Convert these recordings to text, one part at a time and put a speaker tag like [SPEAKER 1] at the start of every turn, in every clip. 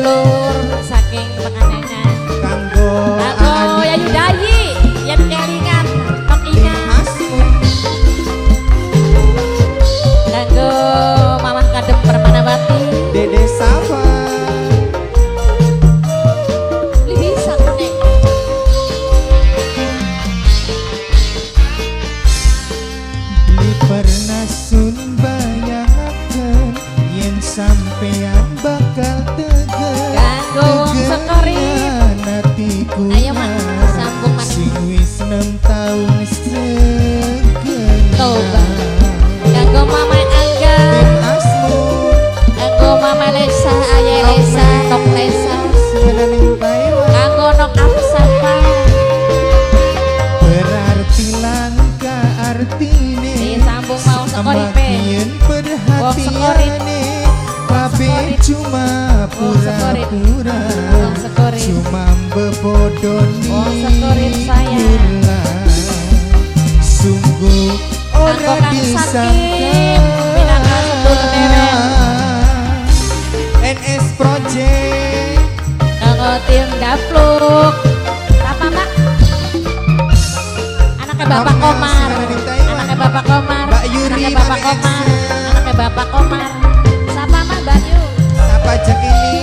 [SPEAKER 1] dulur saking penganengan.
[SPEAKER 2] Kanggo
[SPEAKER 1] Yayu Dayi yen kelingan pengingat. Kanggo Mamah Kadep Permanawati.
[SPEAKER 2] Dede Safa.
[SPEAKER 1] Bisa kuning.
[SPEAKER 2] Li pernah sun bayangaken yen sampean bakal teger.
[SPEAKER 1] Kanggo wong sekorip.
[SPEAKER 2] Natiku
[SPEAKER 1] Ayo Mas, sambung Mas.
[SPEAKER 2] sing wis 6 taun segena.
[SPEAKER 1] Toba. Kanggo Mama Angga.
[SPEAKER 2] Tim Asmu
[SPEAKER 1] Kanggo Mama Lesa, Ayah Lesa, Nok Lesa.
[SPEAKER 2] sebenarnya Taiwan.
[SPEAKER 1] Kanggo Nok Apsapa.
[SPEAKER 2] Berarti langka artine
[SPEAKER 1] Disambung mau sekoripe.
[SPEAKER 2] semakin
[SPEAKER 1] Wong sekorip.
[SPEAKER 2] perhatiane tapi
[SPEAKER 1] sekorip.
[SPEAKER 2] cuma
[SPEAKER 1] Wong sekorip.
[SPEAKER 2] pura-pura
[SPEAKER 1] Wong sekorip.
[SPEAKER 2] cuma bebodoni
[SPEAKER 1] Wong sekorip saya.
[SPEAKER 2] kula. Sungguh
[SPEAKER 1] Kanggo
[SPEAKER 2] ora
[SPEAKER 1] Kang
[SPEAKER 2] disangka
[SPEAKER 1] Sakim, minangka sedulur dewek.
[SPEAKER 2] NS Project
[SPEAKER 1] Kanggo tim Dapluk. Apa Mbak? Anaknya Bapak Komar. Anaknya Bapak Komar.
[SPEAKER 2] Mbak Yuri,
[SPEAKER 1] Anaknya Bapak
[SPEAKER 2] Mami
[SPEAKER 1] Komar.
[SPEAKER 2] Excel.
[SPEAKER 1] Anaknya Bapak Komar. Siapa Mbak Bayu?
[SPEAKER 2] apa aja ini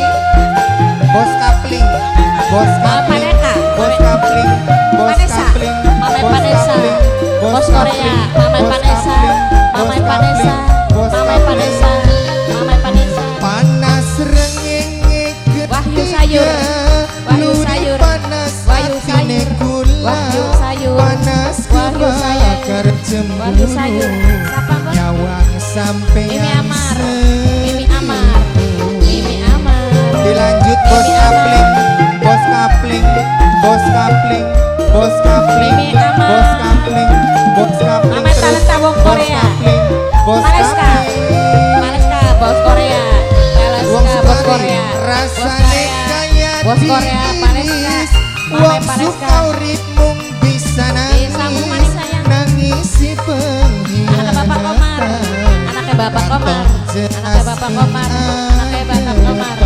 [SPEAKER 2] bos kapling bos kapling
[SPEAKER 1] Paneka.
[SPEAKER 2] bos kapling bos
[SPEAKER 1] Vanessa.
[SPEAKER 2] kapling
[SPEAKER 1] Mama
[SPEAKER 2] bos
[SPEAKER 1] Vanessa.
[SPEAKER 2] kapling
[SPEAKER 1] Bos Korea. Mama
[SPEAKER 2] bos
[SPEAKER 1] Vanessa.
[SPEAKER 2] kapling,
[SPEAKER 1] Mama
[SPEAKER 2] bos
[SPEAKER 1] Vanessa.
[SPEAKER 2] kapling, bos
[SPEAKER 1] Mama
[SPEAKER 2] kapling.
[SPEAKER 1] Vanessa. Mama Vanessa.
[SPEAKER 2] panas rengenge
[SPEAKER 1] Wahyu Sayur. Wahyu Sayur.
[SPEAKER 2] panas
[SPEAKER 1] Wahyu
[SPEAKER 2] atine
[SPEAKER 1] Sayur.
[SPEAKER 2] kula
[SPEAKER 1] Wahyu Sayur.
[SPEAKER 2] panas
[SPEAKER 1] Wahyu Sayur.
[SPEAKER 2] kebakar
[SPEAKER 1] Wahyu Sayur.
[SPEAKER 2] cemburu
[SPEAKER 1] Siapa Mbak?
[SPEAKER 2] nyawang sampean
[SPEAKER 1] Mimi Amar. Mimi Amar. Mimi Amar.
[SPEAKER 2] Dilanjut bos
[SPEAKER 1] Mimi
[SPEAKER 2] kapling,
[SPEAKER 1] Amar.
[SPEAKER 2] bos kapling, bos kapling, bos kapling,
[SPEAKER 1] Mimi Amar.
[SPEAKER 2] bos kapling, bos kapling,
[SPEAKER 1] Mama Talenta Wong
[SPEAKER 2] bos
[SPEAKER 1] Korea.
[SPEAKER 2] kapling, bos
[SPEAKER 1] Maleska.
[SPEAKER 2] kapling.
[SPEAKER 1] Maleska, bos Korea.
[SPEAKER 2] Wong
[SPEAKER 1] Maleska, bos
[SPEAKER 2] Sukari,
[SPEAKER 1] Korea.
[SPEAKER 2] rasane kaya
[SPEAKER 1] Bos Korea, Maleska.
[SPEAKER 2] diiris.
[SPEAKER 1] Mama
[SPEAKER 2] Wong
[SPEAKER 1] Maleska.
[SPEAKER 2] Sukari mung bisa
[SPEAKER 1] Disambung manis sayang.
[SPEAKER 2] nangisi
[SPEAKER 1] Anaknya Bapak Komar. Anaknya Bapak Komar. Anaknya Bapak Komar. Anaknya Bapak Komar.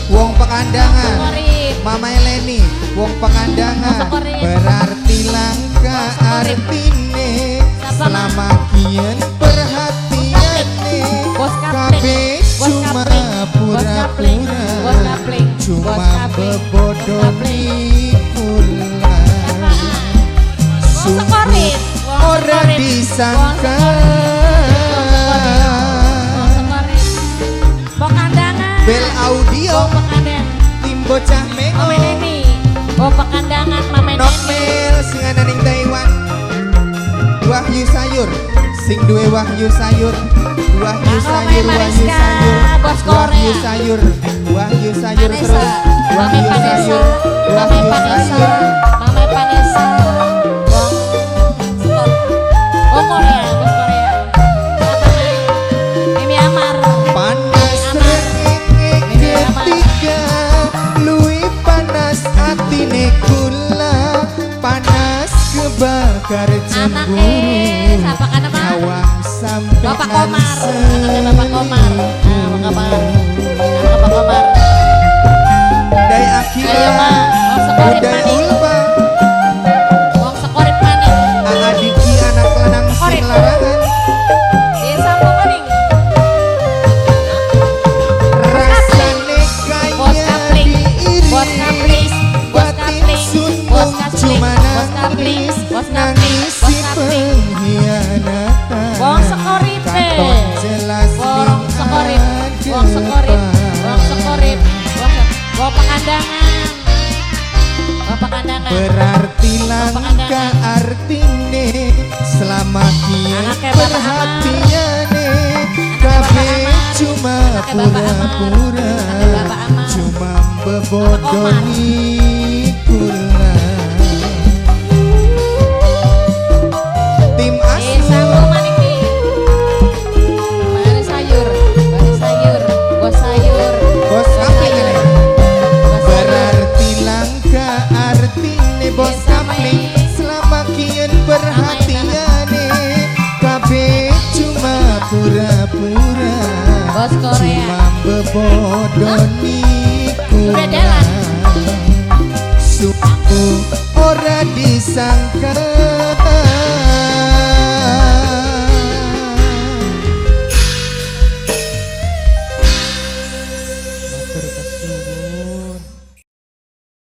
[SPEAKER 2] Wong Pekandangan.
[SPEAKER 1] Sekorip.
[SPEAKER 2] Mama Eleni, wong Pekandangan.
[SPEAKER 1] Wong Sekorip.
[SPEAKER 2] Berarti langka
[SPEAKER 1] Wong Sekorip.
[SPEAKER 2] artine
[SPEAKER 1] Siapa,
[SPEAKER 2] selama kian perhatiane
[SPEAKER 1] Bos Kapling.
[SPEAKER 2] kabeh
[SPEAKER 1] Bos
[SPEAKER 2] cuma
[SPEAKER 1] Kapling. Bos Kapling.
[SPEAKER 2] pura-pura
[SPEAKER 1] Bos Kapling. Bos
[SPEAKER 2] cuma
[SPEAKER 1] Kapling.
[SPEAKER 2] bebodoni kula
[SPEAKER 1] Apaan? Wong Sekorip. Wong
[SPEAKER 2] ora
[SPEAKER 1] Sekorip.
[SPEAKER 2] disangka
[SPEAKER 1] Wong Sekorip. Pekandangan.
[SPEAKER 2] Bel Audio
[SPEAKER 1] Wong Pekandangan.
[SPEAKER 2] tim bocah mengo
[SPEAKER 1] Mame Neni. Wong Pekandangan Mame Neni.
[SPEAKER 2] Nokmel sing ana ning Taiwan Wahyu Sayur sing duwe Wahyu Sayur Wahyu
[SPEAKER 1] Kanggo
[SPEAKER 2] Sayur
[SPEAKER 1] Mame
[SPEAKER 2] Wahyu
[SPEAKER 1] Mariska,
[SPEAKER 2] Sayur
[SPEAKER 1] bos
[SPEAKER 2] Wahyu
[SPEAKER 1] Korea.
[SPEAKER 2] Sayur Wahyu Sayur
[SPEAKER 1] Vanessa.
[SPEAKER 2] terus
[SPEAKER 1] Mame
[SPEAKER 2] Wahyu
[SPEAKER 1] Vanessa.
[SPEAKER 2] Sayur
[SPEAKER 1] Mame
[SPEAKER 2] Wahyu
[SPEAKER 1] Vanessa.
[SPEAKER 2] Sayur
[SPEAKER 1] Mame Vanessa. Wong Skor. Wong Korea, bos Korea. Mimi Amar.
[SPEAKER 2] panas
[SPEAKER 1] Amar.
[SPEAKER 2] rengenge
[SPEAKER 1] Mimi Amar.
[SPEAKER 2] ketika luwih panas atine kula panas kebakar cemburu
[SPEAKER 1] Anaknya siapa kan nama?
[SPEAKER 2] nyawang sampai
[SPEAKER 1] Bapak Komar. Anaknya Bapak Komar. Nah, Bapak Komar. Anak Bapak Komar.
[SPEAKER 2] Dai Akila
[SPEAKER 1] Ayo, Ma. Wong Sekorip
[SPEAKER 2] Budaya
[SPEAKER 1] maning.
[SPEAKER 2] Ulfa
[SPEAKER 1] Wong Sekorip maning.
[SPEAKER 2] Adiki anak lanang
[SPEAKER 1] Sekorip.
[SPEAKER 2] sing larangan
[SPEAKER 1] Disambung maning.
[SPEAKER 2] rasane
[SPEAKER 1] Bos
[SPEAKER 2] kaya
[SPEAKER 1] Kapling.
[SPEAKER 2] diiris
[SPEAKER 1] Bos Kapling. Bos
[SPEAKER 2] batin
[SPEAKER 1] Kapling.
[SPEAKER 2] sun
[SPEAKER 1] Bos
[SPEAKER 2] mung
[SPEAKER 1] Kapling.
[SPEAKER 2] cuma
[SPEAKER 1] Bos Kapling.
[SPEAKER 2] nangis
[SPEAKER 1] Bos Kapling.
[SPEAKER 2] nangisi
[SPEAKER 1] Bos Kapling.
[SPEAKER 2] pengkhianatan
[SPEAKER 1] Wong Sekorip.
[SPEAKER 2] katon jelas
[SPEAKER 1] Wong Sekorip. Wong Sekorip. Wong Sekorip. Wong Pekandangan. Wong Pekandangan.
[SPEAKER 2] berarti langka
[SPEAKER 1] Pekandangan.
[SPEAKER 2] artine selama kian
[SPEAKER 1] Anaknya Bapak Amar.
[SPEAKER 2] perhatiane
[SPEAKER 1] Bapak
[SPEAKER 2] kabeh
[SPEAKER 1] Amar.
[SPEAKER 2] cuma
[SPEAKER 1] Anaknya Bapak Amar.
[SPEAKER 2] pura-pura
[SPEAKER 1] Anaknya Bapak Amar.
[SPEAKER 2] cuma bebodoni kula tim
[SPEAKER 1] Disambung
[SPEAKER 2] Asmu
[SPEAKER 1] maning nih. Mari sayur. Mari sayur. Bos sayur.
[SPEAKER 2] bos kapling ini
[SPEAKER 1] Bos sayur.
[SPEAKER 2] berarti langka artine bos
[SPEAKER 1] Yes,
[SPEAKER 2] kapling
[SPEAKER 1] Amai.
[SPEAKER 2] selama kian perhatiane kabeh cuma pura-pura
[SPEAKER 1] Bos Korea.
[SPEAKER 2] cuma bebodoni
[SPEAKER 1] Udah jalan.
[SPEAKER 2] Sungguh ora disangka